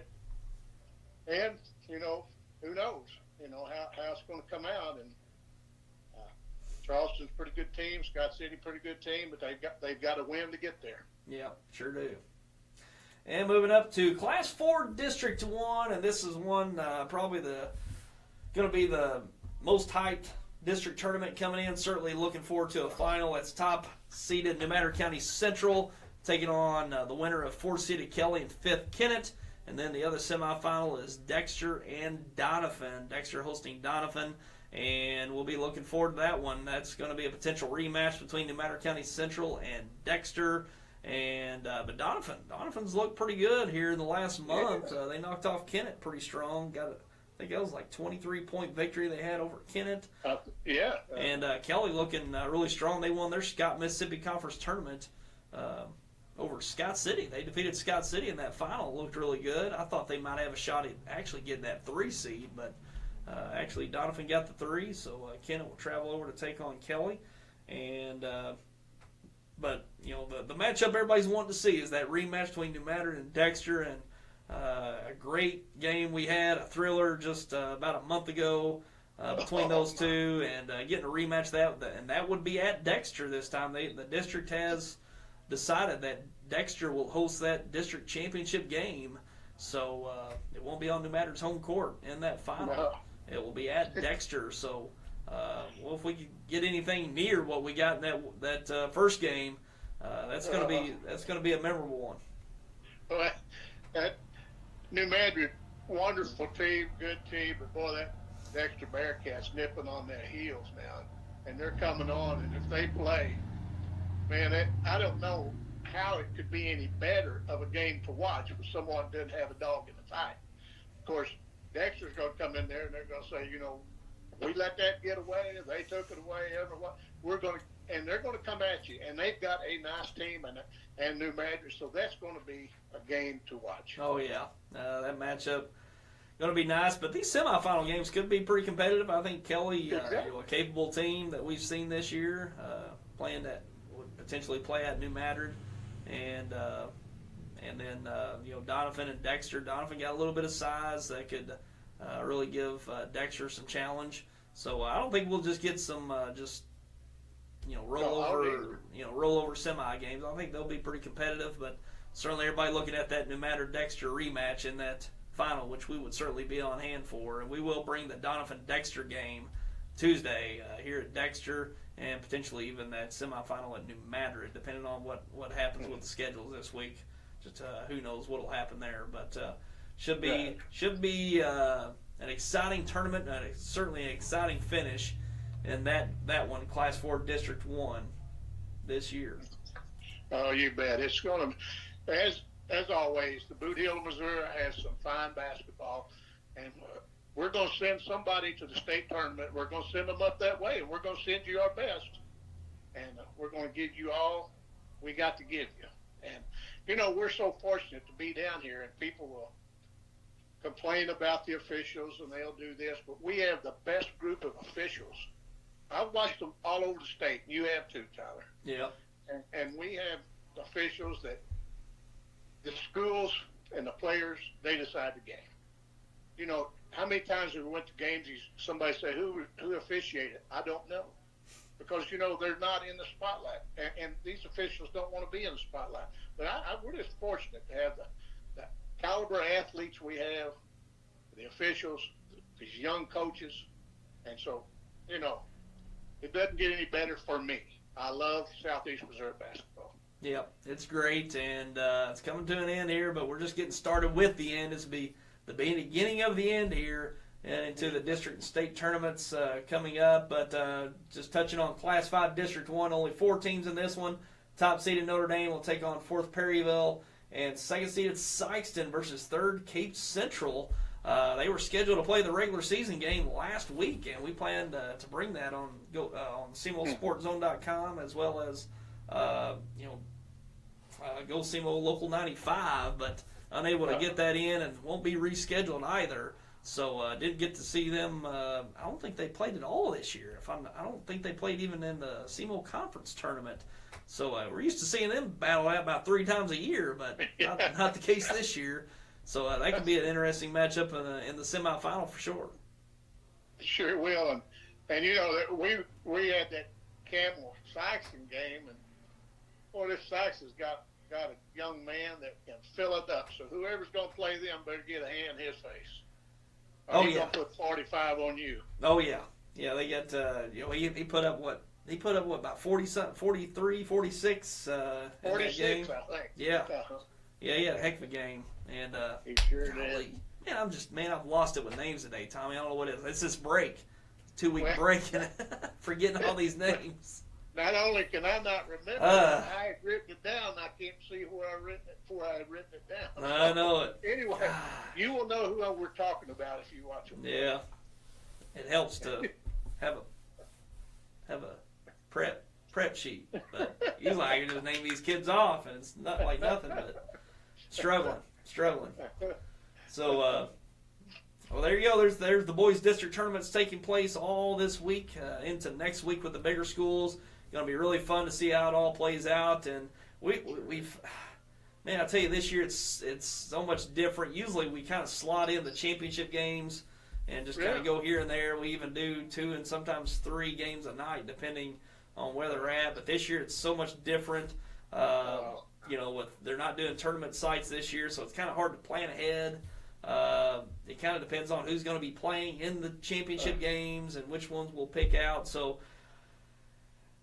how it's going to come out. And Charleston's a pretty good team, Scott City pretty good team, but they've got to win to get there. Yeah, sure do. And moving up to Class 4 District 1, and this is one probably going to be the most hyped district tournament coming in. Certainly looking forward to a final. It's top seeded New Madrid County Central taking on the winner of 4th seeded Kelly and 5th Kennett. And then the other semifinal is Dexter and Donovan. Dexter hosting Donovan, and we'll be looking forward to that one. That's going to be a potential rematch between New Madrid County Central and Dexter. And but Donovan's looked pretty good here in the last month. They knocked off Kennett pretty strong. Got think that was like 23-point victory they had over Kennett. Yeah. And Kelly looking really strong. They won their Scott Mississippi Conference tournament over Scott City. They defeated Scott City in that final. It looked really good. I thought they might have a shot at actually getting that 3 seed, but actually Donovan got the 3, so Kennett will travel over to take on Kelly. And but you know the matchup everybody's wanting to see is that rematch between New Madrid and Dexter, and a great game we had, a thriller just about a month ago between those two, and getting a rematch and that would be at Dexter this time. The district has decided that Dexter will host that district championship game, so it won't be on New Madrid's home court in that final. No. It will be at Dexter. So, well, if we could get anything near what we got in that first game, that's going to be a memorable one. Well, that New Madrid, wonderful team, good team, but boy, that Dexter Bearcats nipping on their heels now, and they're coming on, and if they play, man, I don't know how it could be any better of a game to watch if someone doesn't have a dog in the fight. Of course, Dexter's going to come in there and they're going to say, you know, we let that get away, they took it away, and they're going to come at you, and they've got a nice team and New Madrid, so that's going to be a game to watch. Oh yeah, that matchup going to be nice, but these semifinal games could be pretty competitive. I think Kelly, a capable team that we've seen this year, playing that would potentially play at New Madrid, and then Donovan and Dexter. Donovan got a little bit of size that could really give Dexter some challenge. So I don't think we'll just get some rollover semi games. I think they'll be pretty competitive, but certainly everybody looking at that New Madrid Dexter rematch in that final, which we would certainly be on hand for, and we will bring the Donovan Dexter game Tuesday here at Dexter, and potentially even that semifinal at New Madrid, depending on what happens with the schedules this week. Just who knows what will happen there, but should be an exciting tournament, and certainly an exciting finish in that one, Class 4 District 1 this year. Oh, you bet. It's going to, as always, the Boot Hill of Missouri has some fine basketball, and we're going to send somebody to the state tournament. We're going to send them up that way, and we're going to send you our best, and we're going to give you all we got to give you. And, you know, we're so fortunate to be down here, and people will complain about the officials, and they'll do this, but we have the best group of officials. I've watched them all over the state, and you have too, Tyler. Yeah. And we have officials that the schools and the players, they decide the game. You know, how many times have we went to games, somebody say, who officiated? I don't know. Because, you know, they're not in the spotlight. And these officials don't want to be in the spotlight. But we're just fortunate to have the caliber athletes we have, the officials, these young coaches. And so, you know, it doesn't get any better for me. I love Southeast Missouri basketball. Yep, it's great, and it's coming to an end here, but we're just getting started with the end. It's be the beginning of the end here, and into the district and state tournaments coming up. But just touching on Class 5 District 1, only 4 teams in this one. Top seeded Notre Dame will take on 4th Perryville, and second seeded Sykeston versus 3rd Cape Central. They were scheduled to play the regular season game last week, and we plan to bring that on SemoSportZone.com, as well as Go Semo Local 95, but unable to get that in, and won't be rescheduled either. So didn't get to see them. I don't think they played at all this year. I don't think they played even in the SEMO Conference tournament. So we're used to seeing them battle out about 3 times a year, but not the case this year. So that could be an interesting matchup in the semifinal for sure. Sure will, and you know that we had that Camel Sykeston game, and boy, this Sykes has got a young man that can fill it up. So whoever's going to play them better get a hand in his face. He's going to put 45 on you. Oh yeah, They got he put up what? He put up about 43, 46 in that game. I think. Yeah. Yeah, he had a heck of a game. And he sure did. Man, I've lost it with names today, Tommy. I don't know what it is. It's this break. 2-week break, and forgetting all these names. Not only can I not remember, I had written it down. I can't see where I written it before I had written it down. I know it. Anyway, you will know who we're talking about if you watch them. Yeah, it helps to have a prep sheet. But usually I can just name these kids off, and it's not like nothing. But struggling. So, well, there you go. There's the boys' district tournaments taking place all this week into next week with the bigger schools. Going to be really fun to see how it all plays out, and we've man, I tell you, this year it's so much different. Usually we kind of slot in the championship games and just kind of go here and there. We even do 2 and sometimes 3 games a night depending on where they're at. But this year it's so much different. They're not doing tournament sites this year, so it's kind of hard to plan ahead. It kind of depends on who's going to be playing in the championship games and which ones we'll pick out. So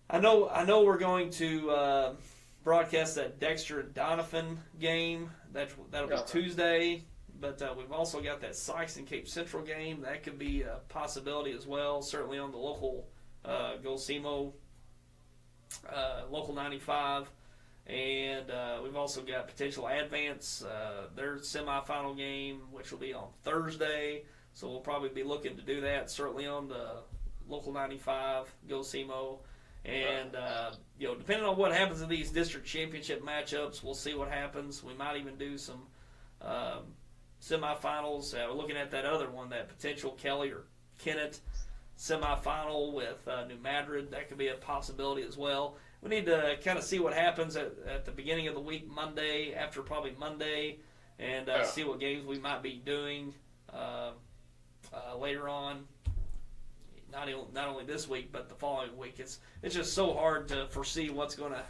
I know we're going to broadcast that Dexter and Donovan game. That'll be Tuesday. But we've also got that Sykes and Cape Central game. That could be a possibility as well, certainly on the local Golsemo, Local 95. And we've also got potential Advance, their semifinal game, which will be on Thursday. So we'll probably be looking to do that, certainly on the Local 95, Golsemo. And, depending on what happens in these district championship matchups, we'll see what happens. We might even do some semifinals. We're looking at that other one, that potential Kelly or Kennett semifinal with New Madrid. That could be a possibility as well. We need to kind of see what happens at the beginning of the week, Monday, after probably Monday, and see what games we might be doing later on. Not only this week, but the following week. It's just so hard to foresee what's going to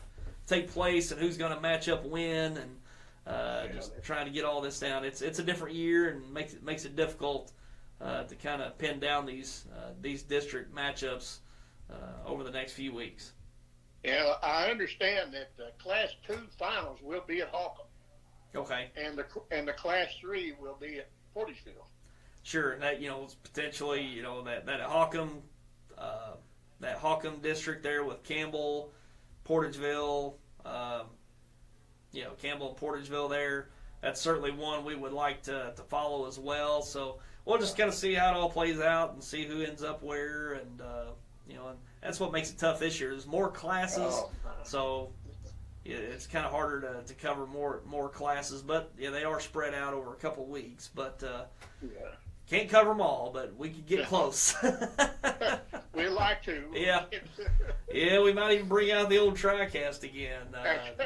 take place and who's going to match up when, and just trying to get all this down. It's a different year and makes it difficult to kind of pin down these district matchups over the next few weeks. Yeah, I understand that the Class 2 finals will be at Holcomb. Okay. And the Class 3 will be at Portageville. Sure, and that potentially that Holcomb district there with Campbell, Portageville, Campbell and Portageville there. That's certainly one we would like to follow as well. So we'll just kind of see how it all plays out and see who ends up where, and and that's what makes it tough this year. There's more classes, so it's kind of harder to cover more classes. But they are spread out over a couple of weeks. But can't cover them all, but we could get close. We'd like to. Yeah, we might even bring out the old TriCast again.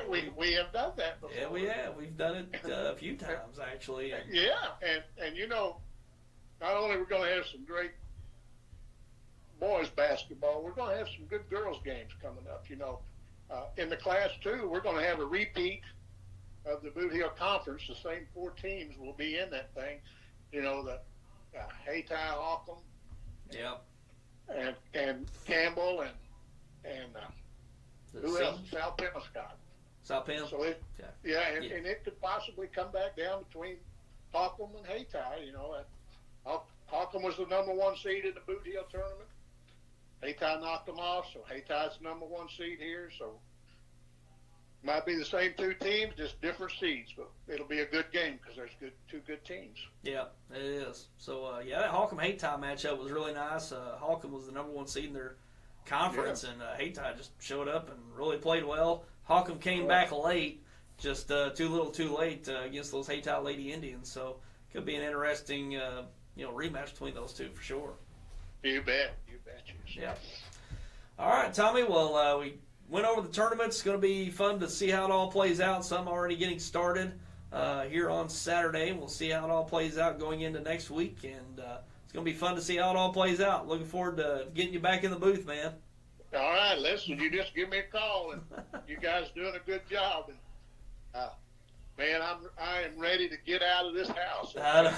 We have done that before. Yeah, we have. We've done it a few times, actually. Yeah, and not only we're going to have some great boys basketball, we're going to have some good girls games coming up. In the Class 2, we're going to have a repeat of the Boot Hill Conference. The same 4 teams will be in that thing. The Hayti, Holcomb, and Campbell, and who else? South Penobscot. South Penn. So and it could possibly come back down between Holcomb and Hayti. Holcomb was the number 1 seed in the Boot Hill tournament. Hayti knocked them off, so Hayti's the number 1 seed here. So might be the same 2 teams, just different seeds, but it'll be a good game because there's 2 good teams. Yeah, it is. So that Holcomb-Hayti matchup was really nice. Holcomb was the number 1 seed in their conference, and Hayti just showed up and really played well. Holcomb came back late, just too little, too late against those Hayti Lady Indians. So could be an interesting rematch between those 2 for sure. You bet. You bet. Yeah. All right, Tommy. Well, we went over the tournaments. It's going to be fun to see how it all plays out. Some already getting started here on Saturday. We'll see how it all plays out going into next week, and it's going to be fun to see how it all plays out. Looking forward to getting you back in the booth, man. All right, listen, you just give me a call, and you guys doing a good job. And man, I am ready to get out of this house. I know.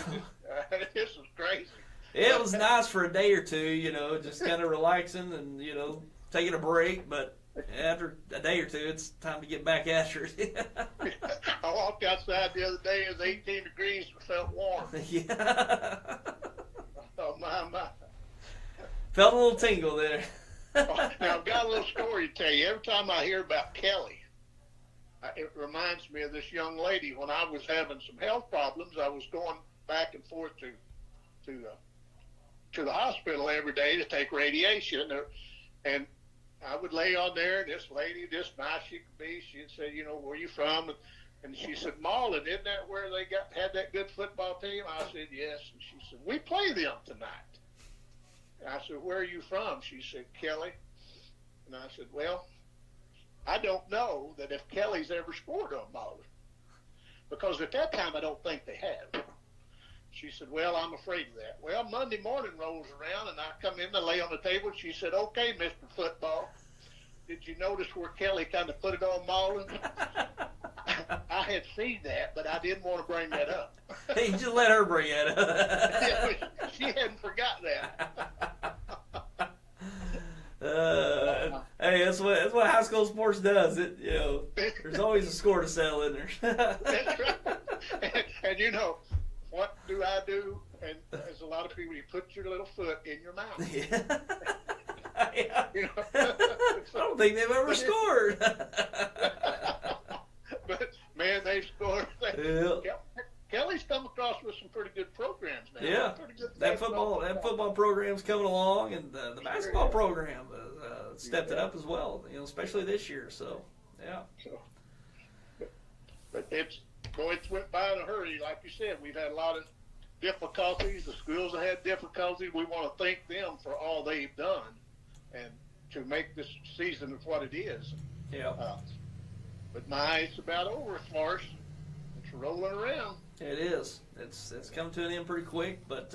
This is crazy. It was nice for a day or two, just kind of relaxing and taking a break, but after a day or two, it's time to get back after it. I walked outside the other day. It was 18 degrees and felt warm. Yeah. Oh, my. Felt a little tingle there. Now, I've got a little story to tell you. Every time I hear about Kelly, it reminds me of this young lady. When I was having some health problems, I was going back and forth to the hospital every day to take radiation, and I would lay on there, and this lady, this nice she could be, she'd say, you know, where you from? And she said, Marlin, isn't that where they had that good football team? I said, yes. And she said, we play them tonight. And I said, where are you from? She said, Kelly. And I said, well, I don't know that if Kelly's ever scored on Marlin, because at that time I don't think they have. She said, well, I'm afraid of that. Well, Monday morning rolls around, and I come in to lay on the table. She said, okay, Mr. Football, did you notice where Kelly kind of put it on Marlin? I had seen that, but I didn't want to bring that up. Hey, just let her bring it up. She hadn't forgot that. Hey, that's what high school sports does. There's always a score to settle in there. That's right. And you know, what do I do? And as a lot of people, you put your little foot in your mouth. Yeah. Yeah. You know? I don't think they've ever scored. But man, they've scored. Yeah. Kelly's come across with some pretty good programs now. Yeah, Pretty good that football program's coming along, and the basketball program stepped it up as well. Especially this year. So, yeah. But it's went by in a hurry. Like you said, we've had a lot of difficulties. The schools have had difficulties. We want to thank them for all they've done, and to make this season what it is. Yeah. But it's about over for us. It's rolling around. It is. It's come to an end pretty quick, but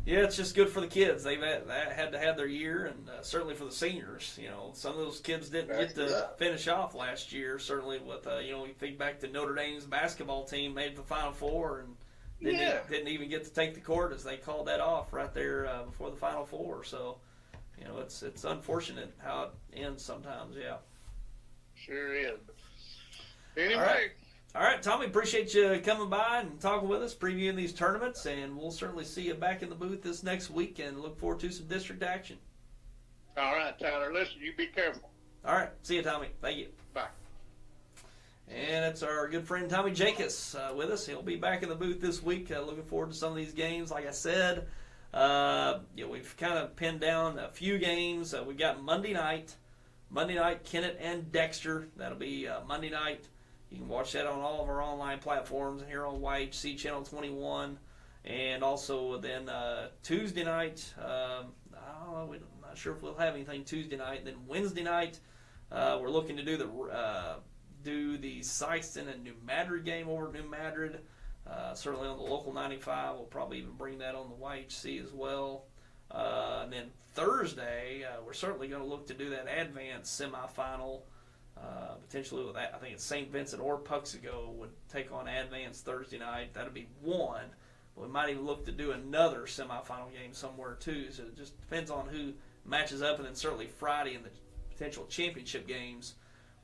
yeah, it's just good for the kids. They've had to have their year, and certainly for the seniors. Some of those kids didn't get to finish off last year. Certainly with you think back to Notre Dame's basketball team made the Final Four and didn't even get to take the court as they called that off right there before the Final Four. So it's unfortunate how it ends sometimes. Yeah. Sure is. Anyway. All right, Tommy, appreciate you coming by and talking with us, previewing these tournaments, and we'll certainly see you back in the booth this next week and look forward to some district action. All right, Tyler. Listen, you be careful. All right. See you, Tommy. Thank you. Bye. And it's our good friend Tommy Jacques with us. He'll be back in the booth this week. Looking forward to some of these games. Like I said, we've kind of pinned down a few games. We've got Monday night, Kennett and Dexter. That'll be Monday night. You can watch that on all of our online platforms and here on YHC Channel 21. And also then Tuesday night, I'm not sure if we'll have anything Tuesday night. Then Wednesday night, we're looking to do the Sykeston and New Madrid game over at New Madrid. Certainly on the local 95. We'll probably even bring that on the YHC as well. And then Thursday, we're certainly going to look to do that advanced semifinal. Potentially with that, I think it's St. Vincent or Puxico would take on Advance Thursday night. That'll be one. But we might even look to do another semifinal game somewhere too. So it just depends on who matches up, and then certainly Friday in the potential championship games,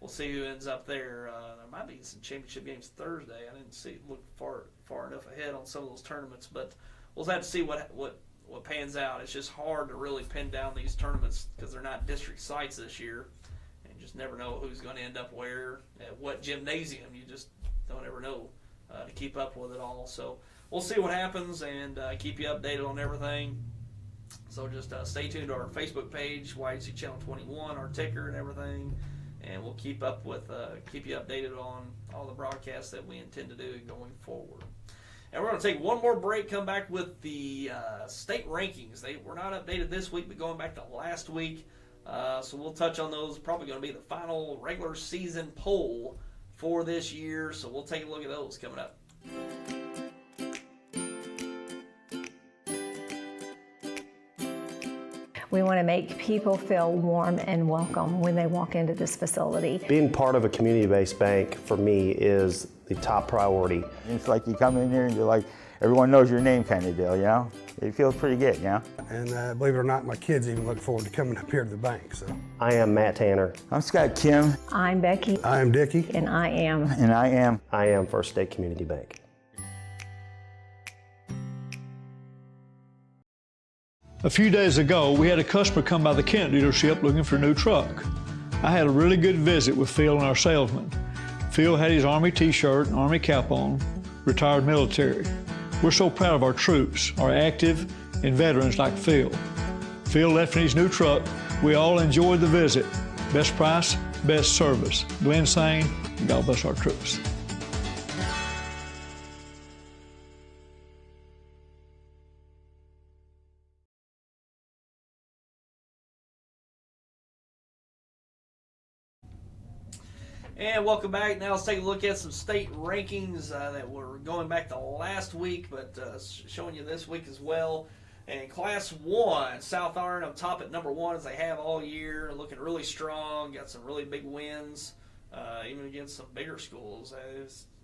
we'll see who ends up there. There might be some championship games Thursday. I didn't look far enough ahead on some of those tournaments, but we'll have to see what pans out. It's just hard to really pin down these tournaments because they're not district sites this year. Just never know who's going to end up where, at what gymnasium. You just don't ever know to keep up with it all. So we'll see what happens and keep you updated on everything. So just stay tuned to our Facebook page, YHC Channel 21, our ticker and everything, and we'll keep you updated on all the broadcasts that we intend to do going forward. And we're going to take one more break, come back with the state rankings. They were not updated this week, but going back to last week. So we'll touch on those. Probably going to be the final regular season poll for this year. So we'll take a look at those coming up. We want to make people feel warm and welcome when they walk into this facility. Being part of a community-based bank for me is the top priority. It's like you come in here and you're like, everyone knows your name kind of deal, It feels pretty good, And believe it or not, my kids even look forward to coming up here to the bank. So I am Matt Tanner. I'm Scott Kim. I'm Becky. I am Dickie. And I am. And I am. I am First State Community Bank. A few days ago, we had a customer come by the Kent dealership looking for a new truck. I had a really good visit with Phil and our salesman. Phil had his Army t-shirt and Army cap on, retired military. We're so proud of our troops, our active and veterans like Phil. Phil left in his new truck. We all enjoyed the visit. Best price, best service. Glenn saying, God bless our troops. And welcome back. Now let's take a look at some state rankings that were going back to last week, but showing you this week as well. And Class 1, South Iron on top at number 1 as they have all year, looking really strong, got some really big wins, even against some bigger schools.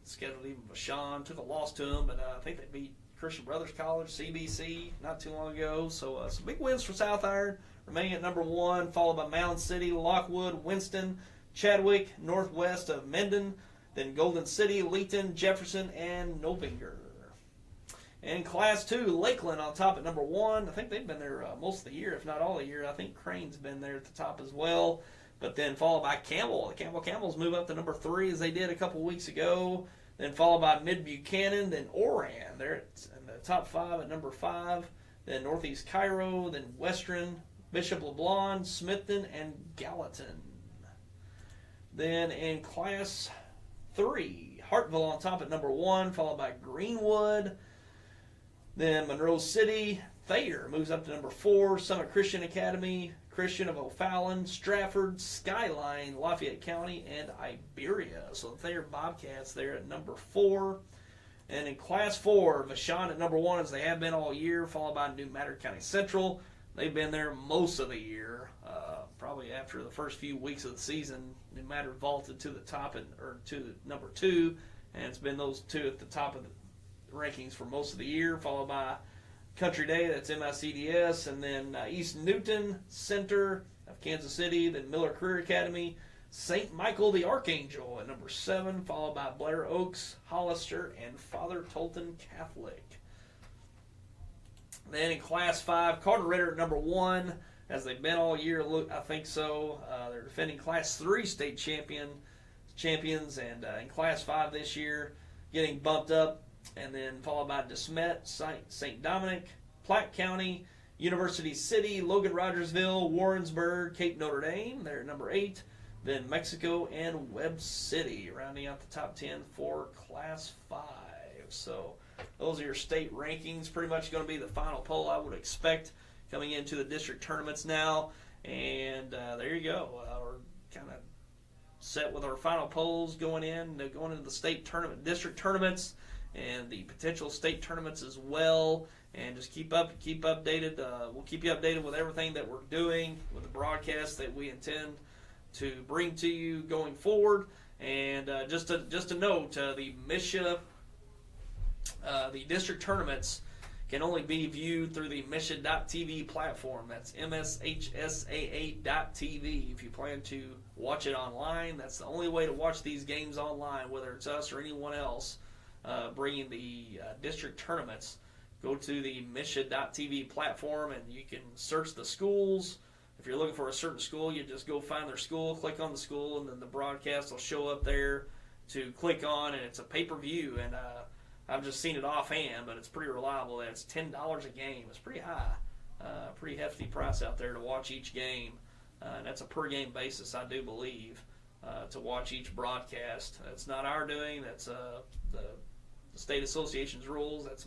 Scheduled even Vashon, took a loss to them, but I think they beat Christian Brothers College, CBC, not too long ago. So some big wins for South Iron, remaining at number 1, followed by Mound City, Lockwood, Winston, Chadwick, northwest of Mendon, then Golden City, Leeton, Jefferson, and Nobinger. And Class 2, Lakeland on top at number 1. I think they've been there most of the year, if not all the year. I think Crane's been there at the top as well. But then followed by Campbell. The Camels move up to number 3 as they did a couple weeks ago. Then followed by Mid-Buchanan, then Oran. They're in the top 5 at number 5. Then Northeast Cairo, then Western, Bishop LeBlanc, Smithton, and Gallatin. Then in Class 3, Hartville on top at number 1, followed by Greenwood. Then Monroe City, Thayer moves up to number 4, Summit Christian Academy, Christian of O'Fallon, Stratford, Skyline, Lafayette County, and Iberia. So the Thayer Bobcats there at number 4. And in Class 4, Vashon at number 1 as they have been all year, followed by New Matter County Central. They've been there most of the year. Probably after the first few weeks of the season, New Matter vaulted to the top to number 2, and it's been those two at the top of the rankings for most of the year, followed by Country Day, that's MICDS, and then East Newton Center of Kansas City, then Miller Career Academy, St. Michael the Archangel at number 7, followed by Blair Oaks, Hollister, and Father Tolton Catholic. Then in Class 5, Carter Ritter at number 1, as they've been all year, I think so. They're defending Class 3 state champions, and in Class 5 this year, getting bumped up, and then followed by DeSmet, St. Dominic, Platte County, University City, Logan Rogersville, Warrensburg, Cape Notre Dame. They're at number 8. Then Mexico and Webb City, rounding out the top 10 for Class 5. So those are your state rankings. Pretty much going to be the final poll I would expect coming into the district tournaments now. And there you go. We're kind of set with our final polls going into the state tournament, district tournaments, and the potential state tournaments as well. And just keep updated. We'll keep you updated with everything that we're doing with the broadcast that we intend to bring to you going forward. And just a note, the MSHA, the district tournaments can only be viewed through the MSHA.TV platform. That's MSHSAA.TV. If you plan to watch it online, that's the only way to watch these games online, whether it's us or anyone else bringing the district tournaments. Go to the MSHA.TV platform and you can search the schools. If you're looking for a certain school, you just go find their school, click on the school, and then the broadcast will show up there to click on, and it's a pay-per-view. And I've just seen it offhand, but it's pretty reliable. It's $10 a game. It's pretty high, pretty hefty price out there to watch each game. And that's a per-game basis, I do believe, to watch each broadcast. That's not our doing. That's the state association's rules. That's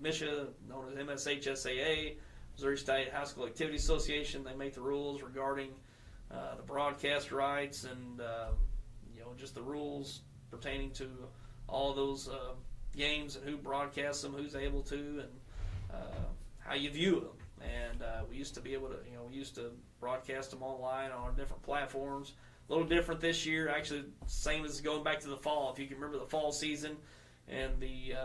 MSHA, known as MSHSAA, Missouri State High School Activity Association. They make the rules regarding the broadcast rights and just the rules pertaining to all those games and who broadcasts them, who's able to, and how you view them. And we used to be able to, we used to broadcast them online on our different platforms. A little different this year, actually, same as going back to the fall. If you can remember the fall season and the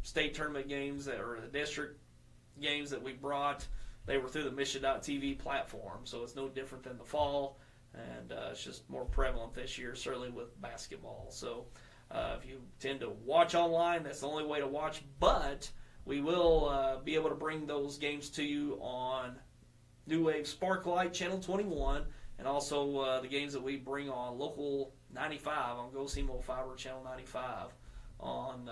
state tournament games or the district games that we brought, they were through the MSHA.TV platform. So it's no different than the fall, and it's just more prevalent this year, certainly with basketball. So if you tend to watch online, that's the only way to watch. But we will be able to bring those games to you on New Wave Sparklight Channel 21, and also the games that we bring on Local 95 on Go Simo Fiber Channel 95 on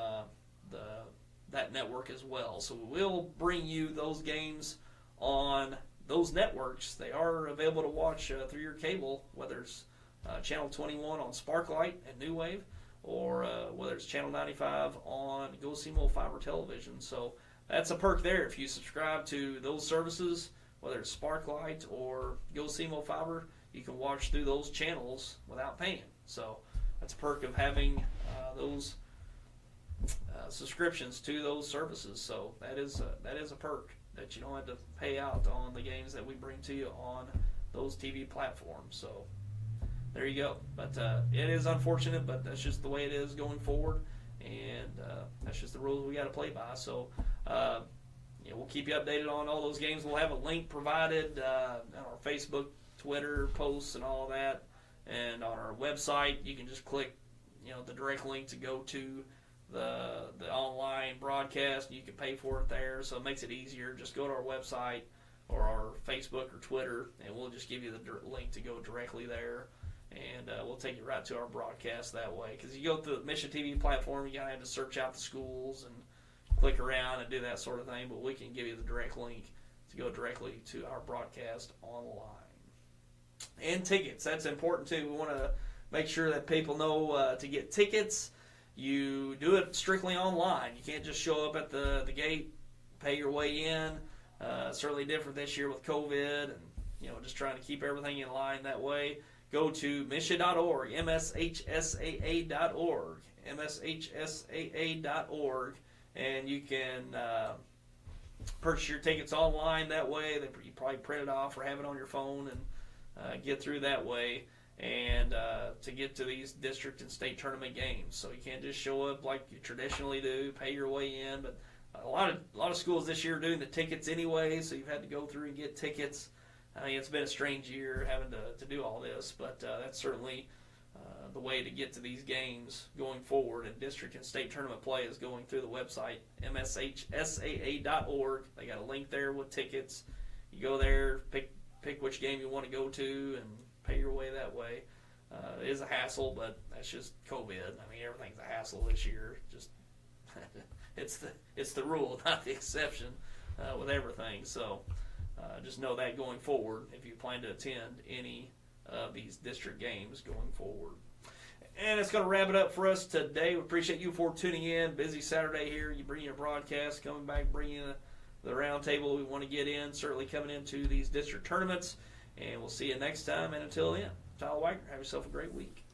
that network as well. So we will bring you those games on those networks. They are available to watch through your cable, whether it's Channel 21 on Sparklight and New Wave, or whether it's Channel 95 on Go Simo Fiber Television. So that's a perk there. If you subscribe to those services, whether it's Sparklight or Go Simo Fiber, you can watch through those channels without paying. So that's a perk of having those subscriptions to those services. So that is a perk that you don't have to pay out on the games that we bring to you on those TV platforms. So there you go. But it is unfortunate, but that's just the way it is going forward, and that's just the rules we got to play by. So we'll keep you updated on all those games. We'll have a link provided on our Facebook, Twitter posts, and all that, and on our website. You can just click, the direct link to go to the online broadcast. You can pay for it there, so it makes it easier. Just go to our website or our Facebook or Twitter, and we'll just give you the link to go directly there, and we'll take you right to our broadcast that way. Because you go through the Mission TV platform, you gotta have to search out the schools and click around and do that sort of thing, but we can give you the direct link to go directly to our broadcast online. And tickets, that's important too. We want to make sure that people know to get tickets. You do it strictly online. You can't just show up at the gate, pay your way in. Certainly different this year with COVID, and just trying to keep everything in line that way. Go to MSHSAA.org, MSHSAA.org, MSHSAA.org, and you can purchase your tickets online that way. You probably print it off or have it on your phone and get through that way, and to get to these district and state tournament games. So you can't just show up like you traditionally do, pay your way in. But a lot of schools this year are doing the tickets anyway, so you've had to go through and get tickets. I mean, it's been a strange year having to do all this, but that's certainly the way to get to these games going forward. And district and state tournament play is going through the website, MSHSAA.org. They got a link there with tickets. You go there, pick which game you want to go to, and pay your way that way. It is a hassle, but that's just COVID. I mean, everything's a hassle this year. Just it's the rule, not the exception with everything. So just know that going forward, if you plan to attend any of these district games going forward. And it's going to wrap it up for us today. We appreciate you for tuning in. Busy Saturday here. You bring your broadcast, coming back, bringing the roundtable we want to get in, certainly coming into these district tournaments. And we'll see you next time. And until then, Tyler Wagner, have yourself a great week.